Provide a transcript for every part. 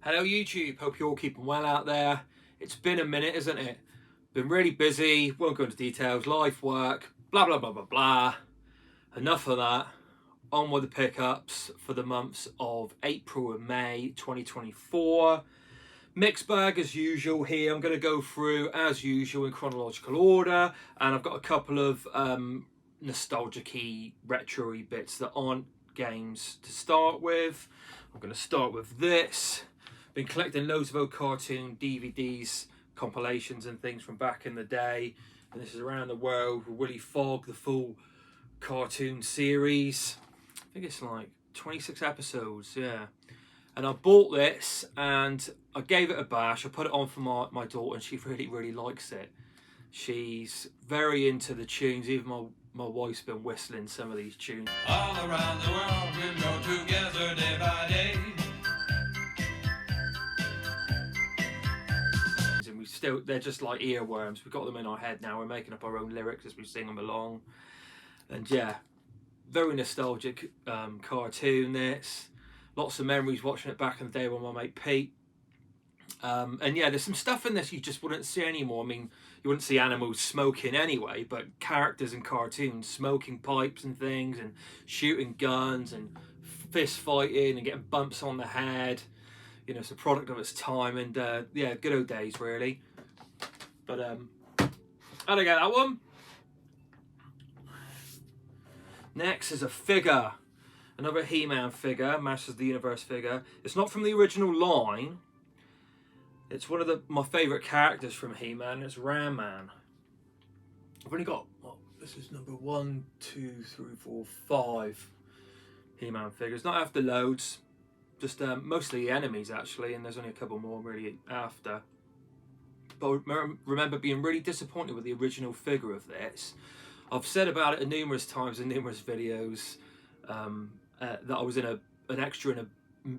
Hello YouTube, hope you're all keeping well out there. It's been a minute, isn't it? Been really busy, won't go into details, life, work, blah blah blah blah blah. Enough of that. On with the pickups for the months of April and May 2024. Mixed bag as usual here. I'm going to go through as usual in chronological order, and I've got a couple of nostalgic-y, retro-y bits that aren't games to start with. I'm going to start with this. Been collecting loads of old cartoon DVDs, compilations and things from back in the day, and this is Around the World with Willy Fogg, the full cartoon series. I think it's like 26 episodes, yeah. And I bought this and I gave it a bash. I put it on for my daughter and she really likes it. She's very into the tunes. Even my wife's been whistling some of these tunes. All around the world we'll go together day by day. And they're just like earworms. We've got them in our head now. We're making up our own lyrics as we sing them along. And yeah, very nostalgic cartoon this. Lots of memories watching it back in the day with my mate Pete. And yeah, there's some stuff in this you just wouldn't see anymore. I mean, you wouldn't see animals smoking anyway, but characters in cartoons smoking pipes and things and shooting guns and fist fighting and getting bumps on the head. You know, it's a product of its time, and yeah, good old days really. But how'd I get that one? Next is a figure. Another He-Man figure, Masters of the Universe figure. It's not from the original line. It's one of my favourite characters from He-Man. It's Ram Man. I've only got, well, this is number 1, 2, 3, 4, 5 He-Man figures. Not after loads, just mostly enemies actually, and there's only a couple more really after. But I remember being really disappointed with the original figure of this. I've said about it numerous times in numerous videos. That I was an extra in a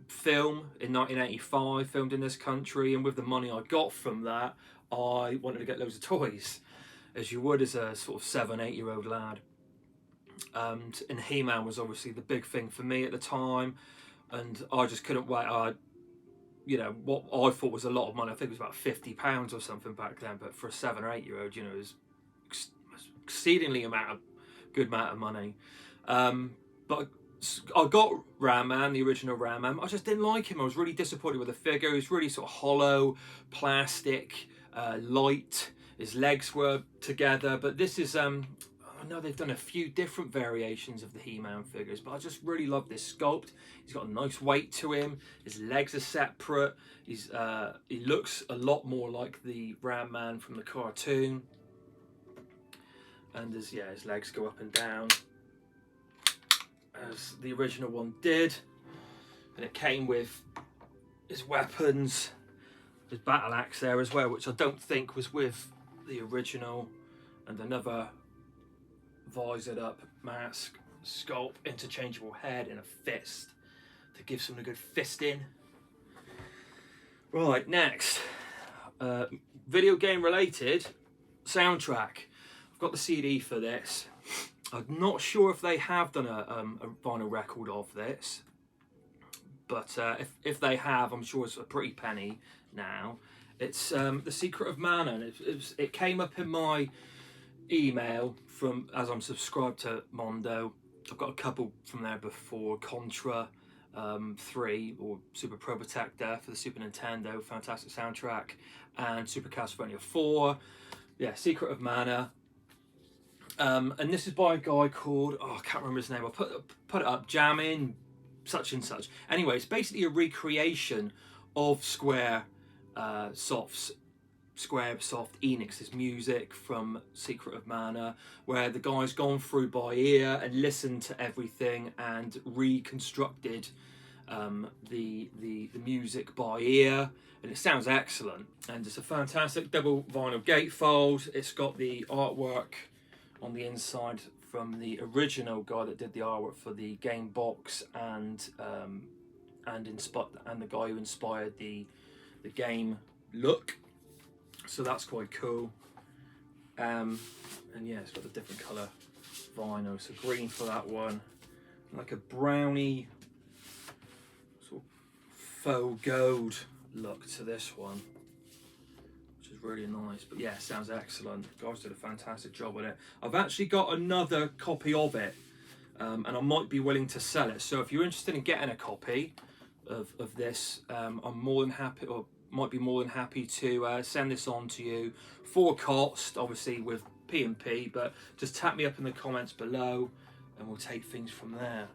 film in 1985, filmed in this country, and with the money I got from that, I wanted to get loads of toys, as you would as a sort of 7-8-year-old lad. And He-Man was obviously the big thing for me at the time, and I just couldn't wait. You know, what I thought was a lot of money, I think it was about £50 or something back then, but for a 7 or 8-year-old, you know, it was exceedingly good amount of money. But I got Ram Man, the original Ram Man. I just didn't like him. I was really disappointed with the figure. He was really sort of hollow, plastic, light. His legs were together. But this is, I know they've done a few different variations of the He-Man figures, but I just really love this sculpt. He's got a nice weight to him. His legs are separate. He looks a lot more like the Ram Man from the cartoon. And his legs go up and down, as the original one did, and it came with his weapons, his battle axe there as well, which I don't think was with the original, and another visored up mask, sculpt, interchangeable head, and a fist to give someone a good fisting. Right, next, video game related soundtrack. I've got the CD for this. I'm not sure if they have done a vinyl record of this, but if they have, I'm sure it's a pretty penny now. It's The Secret of Mana, and it came up in my email from, as I'm subscribed to Mondo. I've got a couple from there before. Contra 3 or Super Pro Protector for the Super Nintendo, fantastic soundtrack, and Super Castlevania 4. Yeah, Secret of Mana. And this is by a guy called, I can't remember his name. I'll put it up, Jamming, such and such. Anyway, it's basically a recreation of Squaresoft Enix's music from Secret of Mana, where the guy's gone through by ear and listened to everything and reconstructed the music by ear, and it sounds excellent. And it's a fantastic double vinyl gatefold. It's got the artwork on the inside from the original guy that did the artwork for the game box, and the guy who inspired the game look. So that's quite cool. And yeah, it's got a different colour vinyl. So green for that one, like a brownie sort of faux gold look to this one, which is really nice. But yeah, sounds excellent. The guys did a fantastic job with it. I've actually got another copy of it, and I might be willing to sell it. So if you're interested in getting a copy of this, I'm more than happy, or might be more than happy to send this on to you for cost, obviously with P&P, but just tap me up in the comments below and we'll take things from there.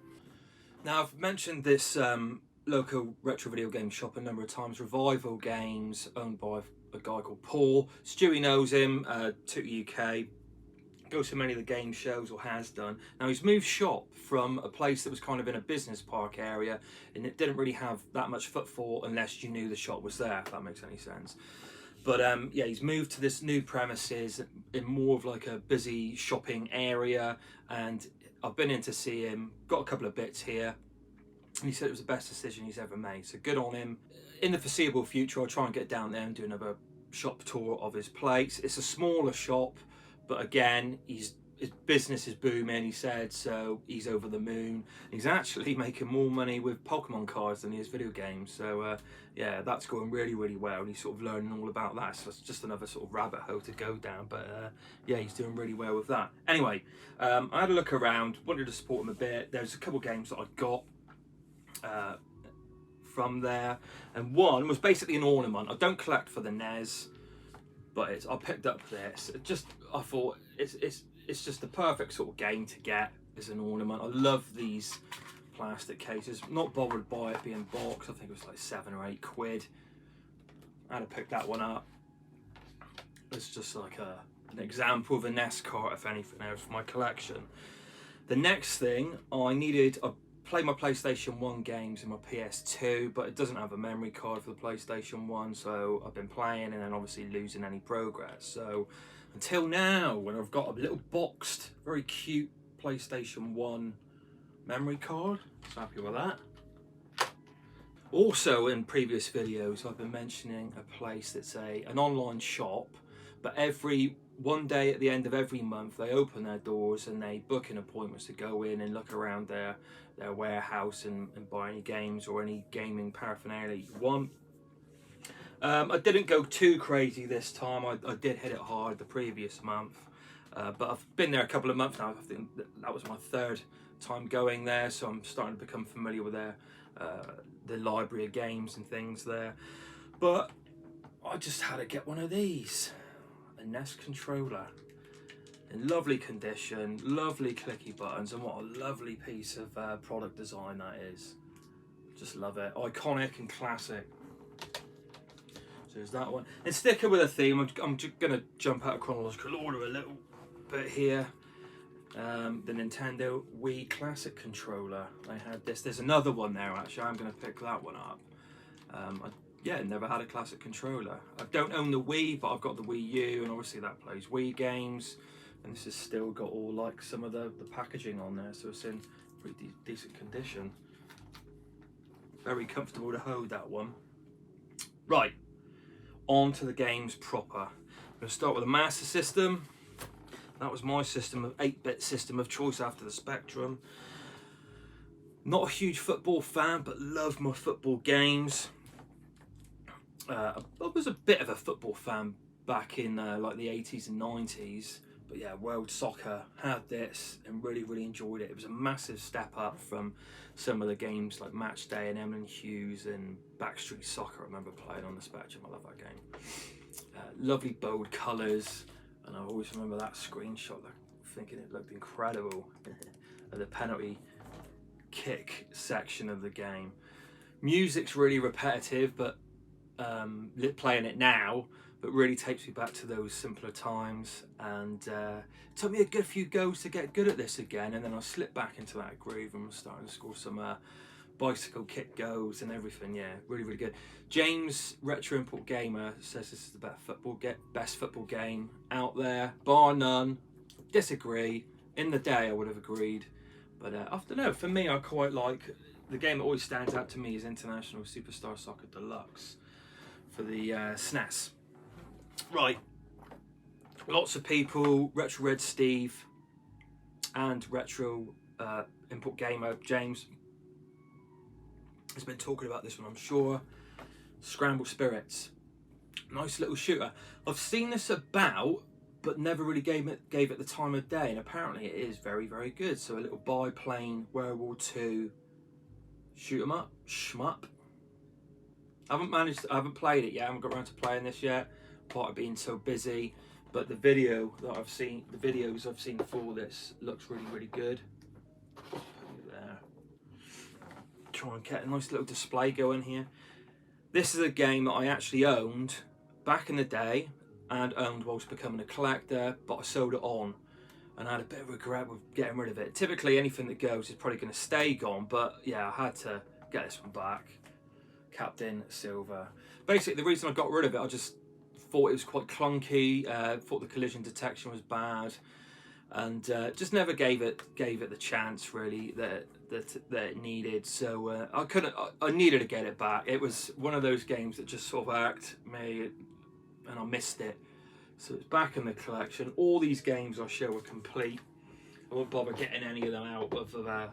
Now, I've mentioned this local retro video game shop a number of times, Revival Games, owned by a guy called Paul. Stewie knows him, to UK, goes to many of the game shows, or has done. Now, he's moved shop from a place that was kind of in a business park area, and it didn't really have that much footfall unless you knew the shop was there, if that makes any sense. But yeah, he's moved to this new premises in more of like a busy shopping area, and I've been in to see him, got a couple of bits here, and he said it was the best decision he's ever made, so good on him. In the foreseeable future, I'll try and get down there and do another shop tour of his place. It's a smaller shop, but again, his business is booming, he said, so he's over the moon. He's actually making more money with Pokemon cards than he is video games, so yeah, that's going really, really well, and he's sort of learning all about that, so it's just another sort of rabbit hole to go down, but yeah, he's doing really well with that. Anyway, I had a look around, wanted to support him a bit. There's a couple of games that I got from there, and one was basically an ornament. I don't collect for the NES, but I picked up this. I thought it's just the perfect sort of game to get as an ornament. I love these plastic cases. Not bothered by it being boxed. I think it was like 7 or 8 quid. I had to pick that one up. It's just like an example of a NES cart, if anything else, for my collection. The next thing I play my PlayStation 1 games in my PS2, but it doesn't have a memory card for the PlayStation 1, so I've been playing and then obviously losing any progress. So until now, when I've got a little boxed, very cute PlayStation 1 memory card, so happy with that. Also, in previous videos, I've been mentioning a place that's an online shop, but one day at the end of every month, they open their doors and they book in appointments to go in and look around their warehouse and buy any games or any gaming paraphernalia you want. I didn't go too crazy this time. I did hit it hard the previous month, but I've been there a couple of months now. I think that was my 3rd time going there, so I'm starting to become familiar with the library of games and things there. But I just had to get one of these, a NES controller, in lovely condition, lovely clicky buttons, and what a lovely piece of product design that is. Just love it, iconic and classic. So there's that one. And sticking with a theme, I'm just gonna jump out of chronological order a little bit here. The Nintendo Wii Classic controller. I had this. There's another one there actually. I'm gonna pick that one up. Yeah, never had a classic controller. I don't own the Wii, but I've got the Wii U, and obviously that plays Wii games. And this has still got all like some of the packaging on there, so it's in pretty decent condition. Very comfortable to hold, that one. Right, on to the games proper. I'm going to start with the Master System. That was my system, of 8-bit system of choice after the Spectrum. Not a huge football fan, but love my football games. I was a bit of a football fan back in like the 80s and 90s. But yeah, World Soccer, had this and really, really enjoyed it. It was a massive step up from some of the games like Match Day and Emlyn Hughes and Backstreet Soccer I remember playing on the Spectrum. I love that game. Lovely bold colours, and I always remember that screenshot, like, thinking it looked incredible at the penalty kick section of the game. Music's really repetitive, but playing it now, but really takes me back to those simpler times, and it took me a good few goes to get good at this again, and then I slipped back into that groove and was starting to score some bicycle kick goals and everything. Yeah, really, really good. James, Retro Import Gamer, says this is the best football game out there, bar none. Disagree. In the day I would have agreed, but I don't know, for me I quite like, the game that always stands out to me is International Superstar Soccer Deluxe for the SNES. Right, lots of people, Retro Red Steve and Retro Import Gamer James has been talking about this one, I'm sure. Scramble Spirits. Nice little shooter. I've seen this about, but never really gave it the time of day, and apparently it is very, very good. So a little biplane World War II shoot 'em up, shmup. I haven't played it yet. I haven't got around to playing this yet, part of being so busy. But the videos I've seen for this looks really, really good. Put it there. Try and get a nice little display going here. This is a game that I actually owned back in the day and owned whilst becoming a collector, but I sold it on and I had a bit of regret with getting rid of it. Typically anything that goes is probably going to stay gone, but yeah, I had to get this one back. Captain Silver. Basically the reason I got rid of it, I just thought it was quite clunky, thought the collision detection was bad, and just never gave it the chance really that it needed. So I needed to get it back. It was one of those games that just sort of irked me and I missed it. So it's back in the collection. All these games I show are complete. I won't bother getting any of them out of their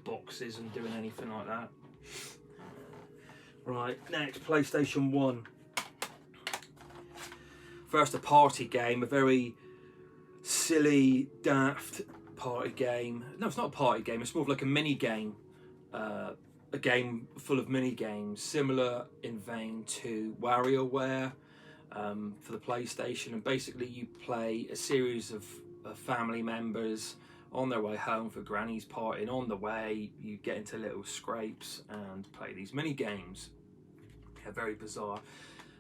boxes and doing anything like that. Right, next, PlayStation 1. First, a party game, a very silly, daft party game. No, it's not a party game, it's more of like a mini game. A game full of mini games, similar in vein to WarioWare for the PlayStation. And basically you play a series of family members on their way home for Granny's party, and on the way you get into little scrapes and play these mini games. Yeah, very bizarre.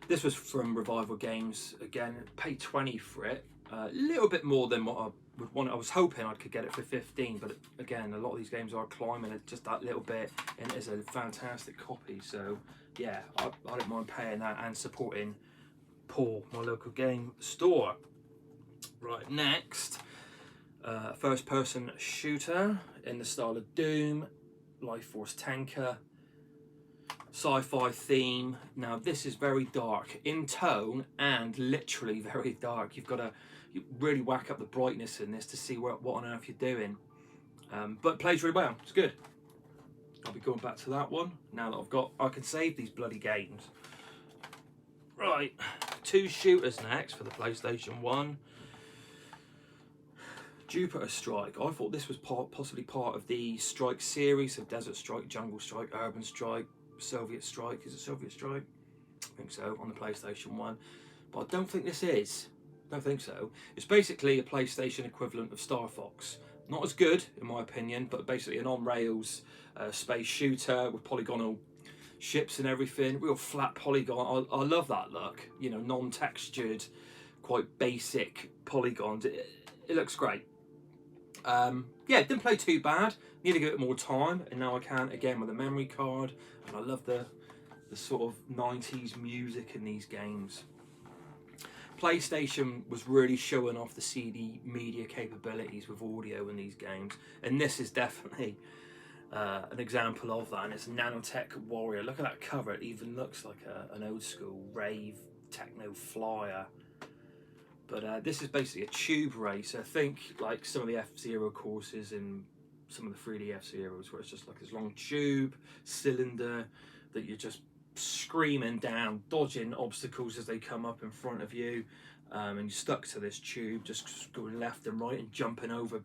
This was from Revival Games. Again, paid 20 for it. A little bit more than what I would want. I was hoping I could get it for 15, but again, a lot of these games are climbing it just that little bit, and it is a fantastic copy. So yeah, I don't mind paying that and supporting Paul, my local game store. Right, next, first-person shooter in the style of Doom, Life Force Tanker. Sci-fi theme. Now this is very dark in tone and literally very dark. You've got to really whack up the brightness in this to see what on earth you're doing. But it plays really well. It's good. I'll be going back to that one now that I can save these bloody games. Right, 2 shooters next for the PlayStation 1. Jupiter Strike. I thought this was possibly part of the Strike series of Desert Strike, Jungle Strike, Urban Strike, Soviet Strike. Is it Soviet Strike? I think so, on the PlayStation 1. But I don't think this is. I don't think so. It's basically a PlayStation equivalent of Star Fox. Not as good, in my opinion, but basically an on-rails space shooter with polygonal ships and everything. Real flat polygon. I love that look. You know, non-textured, quite basic polygons. It looks great. Yeah, it didn't play too bad. Need to give it more time, and now I can again with a memory card. And I love the sort of 90s music in these games. PlayStation was really showing off the CD media capabilities with audio in these games, and this is definitely an example of that. And it's Nanotech Warrior. Look at that cover. It even looks like an old school rave techno flyer. But this is basically a tube racer. Think like some of the F-Zero courses in some of the 3D F-Zeros, where it's just like this long tube cylinder that you're just screaming down, dodging obstacles as they come up in front of you, and you're stuck to this tube, just going left and right and jumping over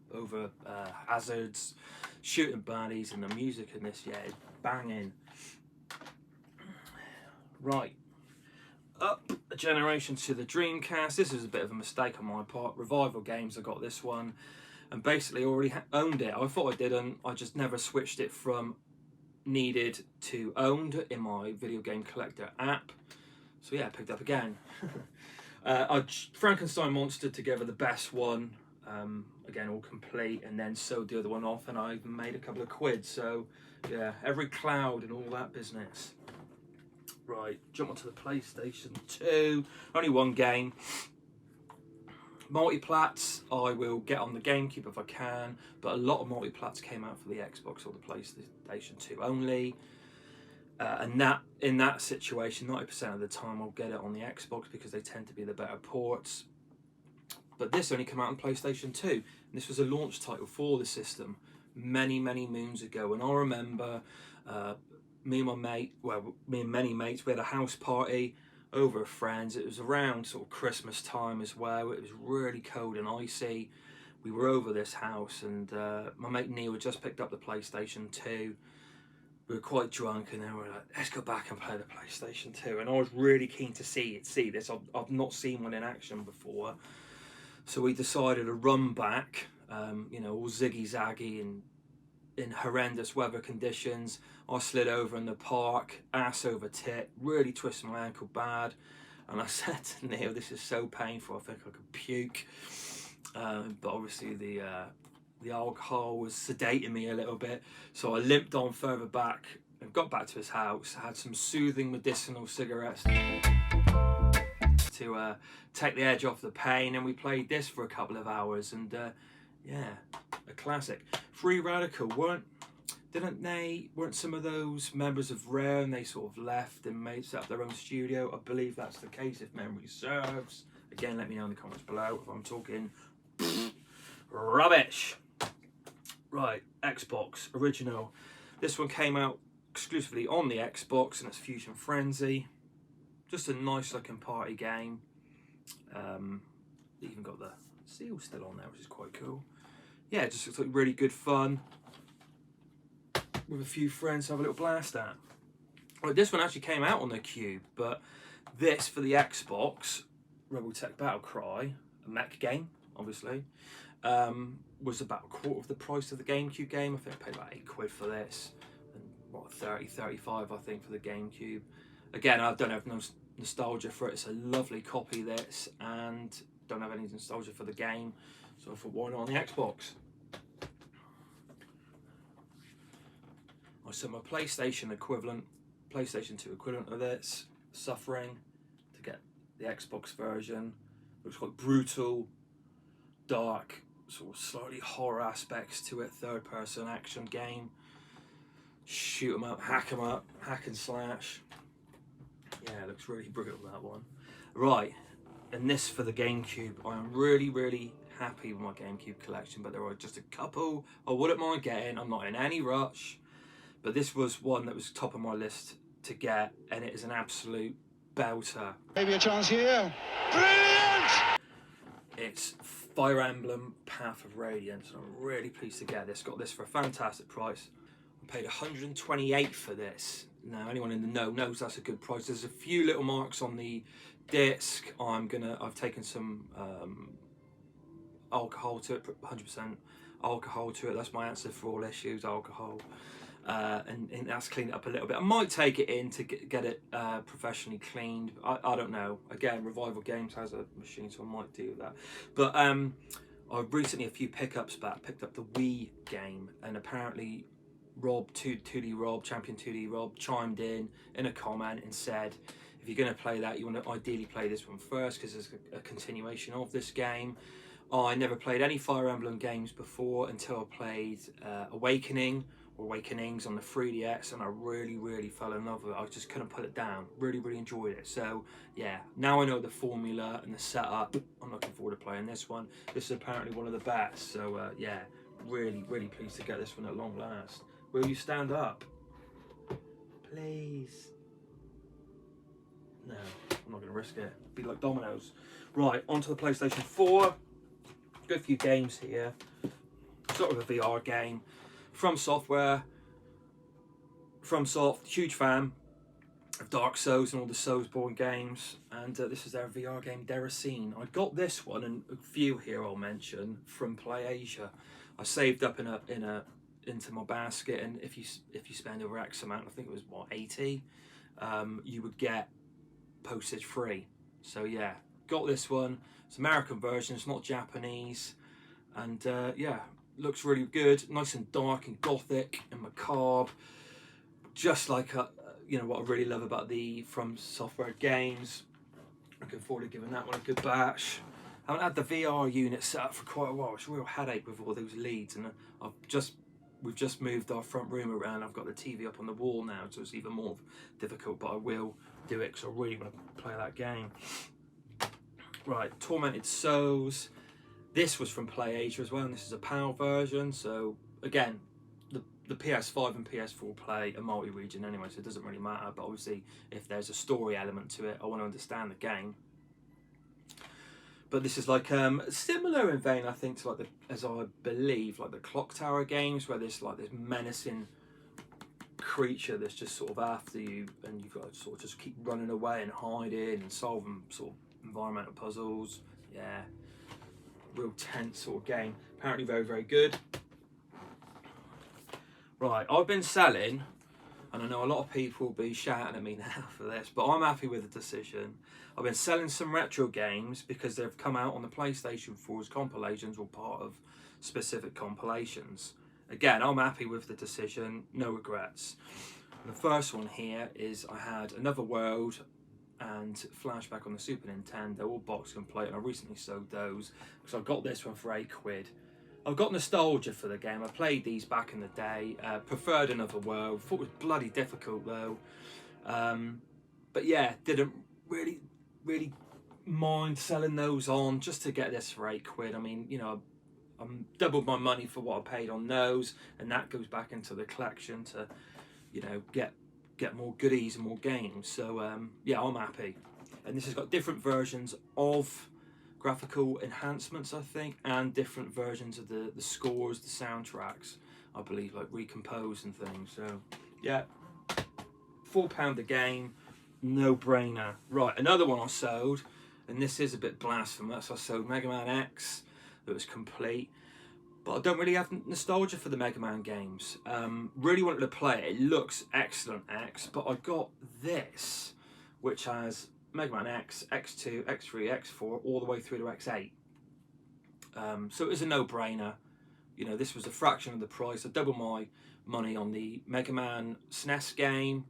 hazards, shooting baddies, and the music in this, yeah, is banging. Right. Up a generation to the Dreamcast. This is a bit of a mistake on my part. Revival Games, I got this one and basically already owned it. I thought I didn't. I just never switched it from needed to owned in my video game collector app. So yeah, I picked up again. I Frankenstein monstered together the best one, again all complete, and then sewed the other one off, and I even made a couple of quid. So yeah, every cloud and all that business. Right, jump onto the PlayStation 2. Only one game. Multiplats, I will get on the Gamecube if I can, but a lot of multiplats came out for the Xbox or the PlayStation 2 only. And that in that situation, 90% of the time I'll get it on the Xbox because they tend to be the better ports. But this only came out on PlayStation 2. And this was a launch title for the system many, many moons ago. And I remember me and my mate, well, me and many mates, we had a house party over friends. It was around sort of Christmas time as well. It was really cold and icy. We were over this house, and my mate Neil had just picked up the PlayStation 2. We were quite drunk, and then we were like, let's go back and play the PlayStation 2. And I was really keen to see this. I've not seen one in action before. So we decided to run back, you know, all ziggy-zaggy and in horrendous weather conditions. I slid over in the park, ass over tit, really twisted my ankle bad. And I said to Neil, this is so painful, I think I could puke. But obviously the alcohol was sedating me a little bit. So I limped on further back and got back to his house. I had some soothing medicinal cigarettes to take the edge off the pain. And we played this for a couple of hours. And yeah, a classic. Free Radical weren't some of those members of Rare, and they sort of left and set up their own studio? I believe that's the case, if memory serves. Again, let me know in the comments below if I'm talking rubbish. Right, Xbox original. This one came out exclusively on the Xbox, and it's Fusion Frenzy. Just a nice looking party game. Even got the seal still on there, which is quite cool. Yeah, just looks like really good fun with a few friends to have a little blast at. Right, this one actually came out on the Cube, but this for the Xbox, Rebel Tech Battle Cry, a mech game, obviously, was about a quarter of the price of the Gamecube game. I think I paid about £8 for this, and what, 35 I think for the Gamecube. Again, I don't have no nostalgia for it. It's a lovely copy, this, and don't have any nostalgia for the game, so I thought, why not on the Xbox? So my PlayStation 2 equivalent of this, suffering to get the Xbox version. Looks quite brutal, dark, sort of slightly horror aspects to it, third person action game. Shoot 'em up, hack and slash. Yeah, it looks really brutal, that one. Right, and this for the Gamecube. I am really happy with my Gamecube collection, but there are just a couple I wouldn't mind getting. I'm not in any rush. But this was one that was top of my list to get, and it is an absolute belter. Maybe a chance here. Brilliant! It's Fire Emblem Path of Radiance, and I'm really pleased to get this. Got this for a fantastic price. I paid 128 for this. Now, anyone in the know knows that's a good price. There's a few little marks on the disc. I've taken some alcohol to it, 100% alcohol to it. That's my answer for all issues, alcohol. And that's cleaned it up a little bit. I might take it in to get it professionally cleaned. I don't know. Again, Revival Games has a machine, so I might do that. But I recently, a few pickups back, picked up the Wii game, and apparently Rob, 2D Rob, Champion 2D Rob, chimed in a comment and said, if you're going to play that, you want to ideally play this one first, because it's a continuation of this game. I never played any Fire Emblem games before until I played Awakenings on the 3DS, and I really fell in love with it. I just couldn't put it down. Really enjoyed it. So yeah, now I know the formula and the setup. I'm looking forward to playing this one. This is apparently one of the best. So yeah, really pleased to get this one at long last. Will you stand up, please? No, I'm not going to risk it. Be like dominoes. Right, onto the PlayStation 4. Good few games here. Sort of a VR game. FromSoft, huge fan of Dark Souls and all the Soulsborne games, and this is their VR game, Deracine. I got this one, and a few here I'll mention, from PlayAsia. I saved up into my basket, and if you spend over X amount, I think it was what, 80, you would get postage free. So yeah, got this one. It's American version, it's not Japanese, and yeah, looks really good, nice and dark and gothic and macabre, just like you know what I really love about the From Software games. Looking forward to giving that one a good bash. I haven't had the VR unit set up for quite a while. It's a real headache with all those leads, and we've just moved our front room around. I've got the TV up on the wall now, so it's even more difficult, but I will do it because I really want to play that game. Right, Tormented Souls. This was from PlayAsia as well, and this is a PAL version. So again, the the PS5 and PS4 play a multi-region anyway, so it doesn't really matter. But obviously, if there's a story element to it, I want to understand the game. But this is like similar in vein, I think, to like as I believe, like the Clock Tower games, where there's like this menacing creature that's just sort of after you, and you've got to sort of just keep running away and hiding and solving sort of environmental puzzles. Yeah, real tense sort of game. Apparently very, very good. Right, I've been selling, and I know a lot of people will be shouting at me now for this, but I'm happy with the decision. I've been selling some retro games because they've come out on the PlayStation 4 as compilations or part of specific compilations. Again, I'm happy with the decision, no regrets. And the first one here is I had Another World and Flashback on the Super Nintendo, all box complete, and I recently sold those because I got this one for £8. I've got nostalgia for the game. I played these back in the day, preferred Another World, thought it was bloody difficult though. But yeah, didn't really mind selling those on just to get this for £8. I mean, you know, I'm doubled my money for what I paid on those, and that goes back into the collection to, you know, get more goodies and more games. So yeah, I'm happy. And this has got different versions of graphical enhancements, I think, and different versions of the scores, the soundtracks, I believe, like recomposed and things. So yeah, £4 a game, no brainer. Right, another one I sold, and this is a bit blasphemous. I sold Mega Man X, that was complete, but I don't really have nostalgia for the Mega Man games. Really wanted to play it. It looks excellent, X, but I got this, which has Mega Man X, X2, X3, X4, all the way through to X8. So it was a no-brainer. You know, this was a fraction of the price. I doubled my money on the Mega Man SNES game,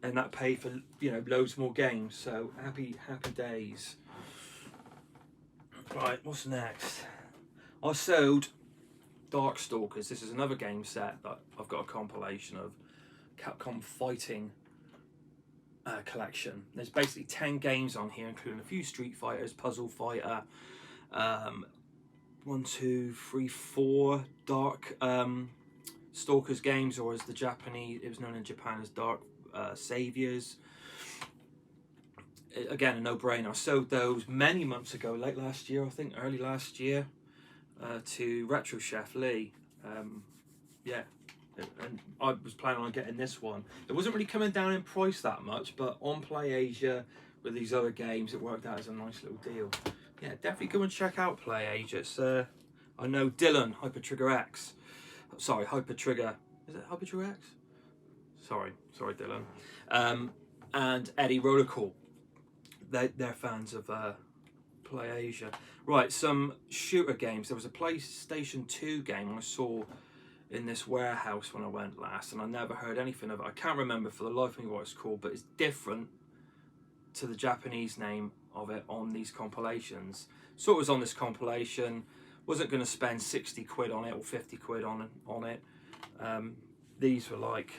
and that paid for, you know, loads more games. So happy days. Right, what's next? I sold Darkstalkers. This is another game set that I've got a compilation of. Capcom Fighting collection. There's basically 10 games on here, including a few Street Fighters, Puzzle Fighter, 1, 2, 3, 4 Dark Stalkers games, or as the Japanese, it was known in Japan as Dark Saviors. Again, a no-brainer. I sold those many months ago, late last year, I think, early last year, to Retro Chef Lee. Yeah, and I was planning on getting this one. It wasn't really coming down in price that much, but on Play Asia with these other games, it worked out as a nice little deal. Yeah, definitely go and check out Play Asia. It's, I know Dylan, Hyper Trigger X. Sorry, Hyper Trigger. Is it Hyper Trigger X? Sorry, Dylan. And Eddie Rollercool. They're fans of Play Asia. Right, some shooter games. There was a PlayStation 2 game I saw in this warehouse when I went last, and I never heard anything of it. I can't remember for the life of me what it's called, but it's different to the Japanese name of it on these compilations. So it was on this compilation. Wasn't going to spend 60 quid on it or 50 quid on it. These were like,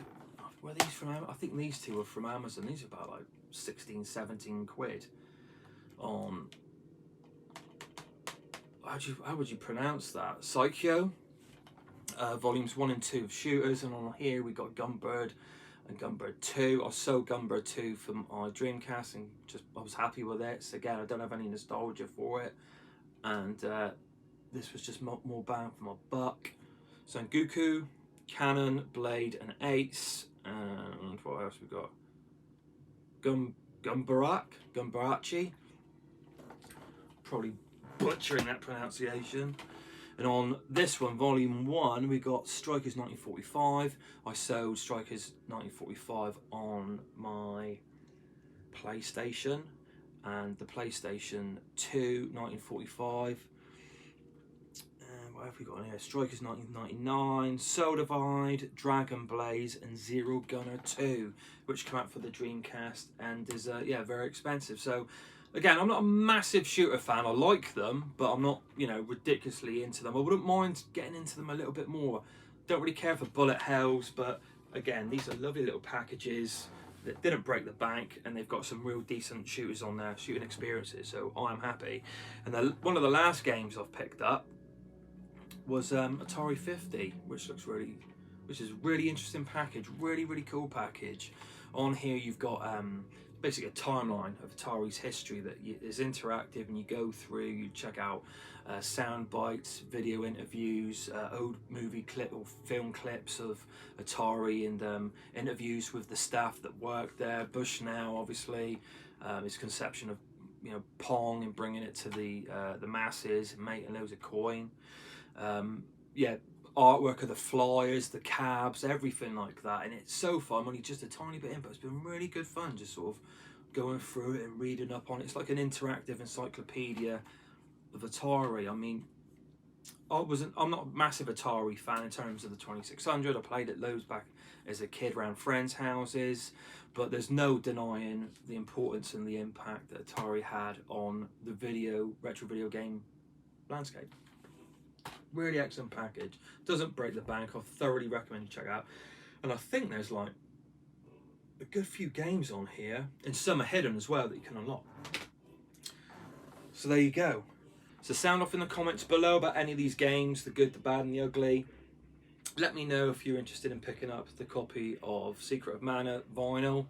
were these from Amazon? I think these two were from Amazon. These are about like 16, 17 quid on, how would you pronounce that? Psycho, volumes 1 and 2 of shooters, and on here we got Gunbird and Gunbird 2. I sold Gunbird 2 for my Dreamcast, and just I was happy with it. So again, I don't have any nostalgia for it, and this was just more bang for my buck. So Goku, Cannon, Blade, and Ace, and what else we got? Gumbarachi. Probably butchering that pronunciation. And on this one, volume 1, we got Strikers 1945. I sold Strikers 1945 on my PlayStation, and the PlayStation 2 1945. And what have we got in here? Strikers 1999, Soul Divide, Dragon Blaze, and Zero Gunner 2, which came out for the Dreamcast and is yeah, very expensive. So again, I'm not a massive shooter fan. I like them, but I'm not, you know, ridiculously into them. I wouldn't mind getting into them a little bit more. Don't really care for bullet hells, but again, these are lovely little packages that didn't break the bank, and they've got some real decent shooters on there, shooting experiences, so I'm happy. And one of the last games I've picked up was Atari 50, which looks really which is a really interesting package, really cool package. On here you've got basically a timeline of Atari's history that is interactive, and you go through, you check out sound bites, video interviews, old movie clip or film clips of Atari, and interviews with the staff that worked there. Bushnell, obviously, his conception of Pong and bringing it to the masses, making loads of coin. Yeah, artwork of the flyers, the cabs, everything like that, and it's so fun. I'm only just a tiny bit in, but it's been really good fun just sort of going through it and reading up on it. It's like an interactive encyclopedia of Atari. I mean, I'm not a massive Atari fan in terms of the 2600. I played it loads back as a kid around friends' houses, but there's no denying the importance and the impact that Atari had on the retro video game landscape. Really excellent package. Doesn't break the bank. I thoroughly recommend you check it out. And I think there's like a good few games on here, and some are hidden as well that you can unlock. So there you go. So sound off in the comments below about any of these games, the good, the bad and the ugly. Let me know if you're interested in picking up the copy of Secret of Mana vinyl.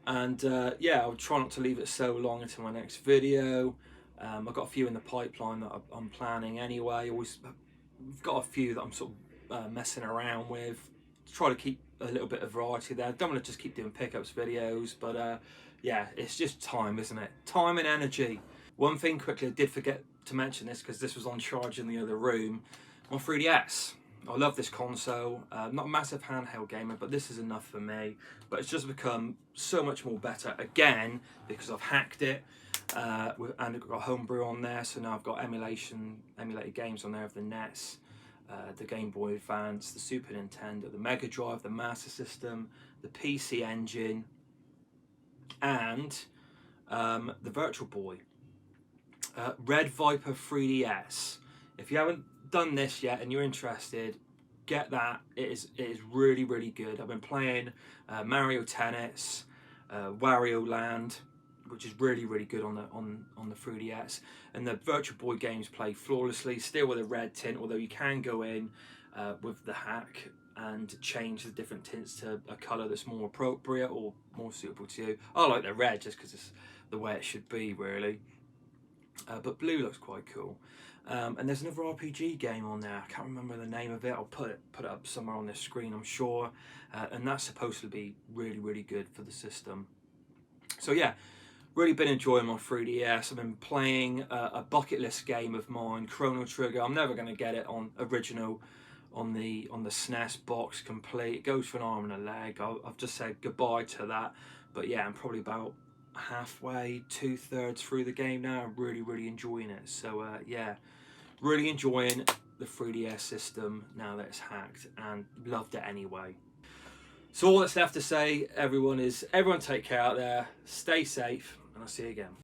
And yeah, I'll try not to leave it so long until my next video. I've got a few in the pipeline that I'm planning anyway. I've got a few that I'm sort of messing around with. Try to keep a little bit of variety there. Don't want to just keep doing pickups videos, but yeah, it's just time, isn't it? Time and energy. One thing quickly, I did forget to mention this because this was on charge in the other room. My 3DS. I love this console. Not a massive handheld gamer, but this is enough for me. But it's just become so much more better again because I've hacked it. And I've got homebrew on there, so now I've got emulated games on there of the NES, the Game Boy Advance, the Super Nintendo, the Mega Drive, the Master System, the PC Engine, and the Virtual Boy. Red Viper 3DS. If you haven't done this yet and you're interested, get that. It is really good. I've been playing Mario Tennis, Wario Land, which is really good on the 3DS, and the Virtual Boy games play flawlessly, still with a red tint, although you can go in with the hack and change the different tints to a colour that's more appropriate or more suitable to you. I like the red just because it's the way it should be, really. But blue looks quite cool. And there's another RPG game on there. I can't remember the name of it. I'll put it up somewhere on this screen, I'm sure. And that's supposed to be really good for the system. So yeah, really been enjoying my 3DS. I've been playing a bucket list game of mine, Chrono Trigger. I'm never going to get it on original on the SNES box complete. It goes for an arm and a leg. I've just said goodbye to that. But yeah, I'm probably about halfway, 2/3 through the game now. I'm really enjoying it. So yeah, really enjoying the 3DS system now that it's hacked, and loved it anyway. So all that's left to say, everyone take care out there, stay safe, and I'll see you again.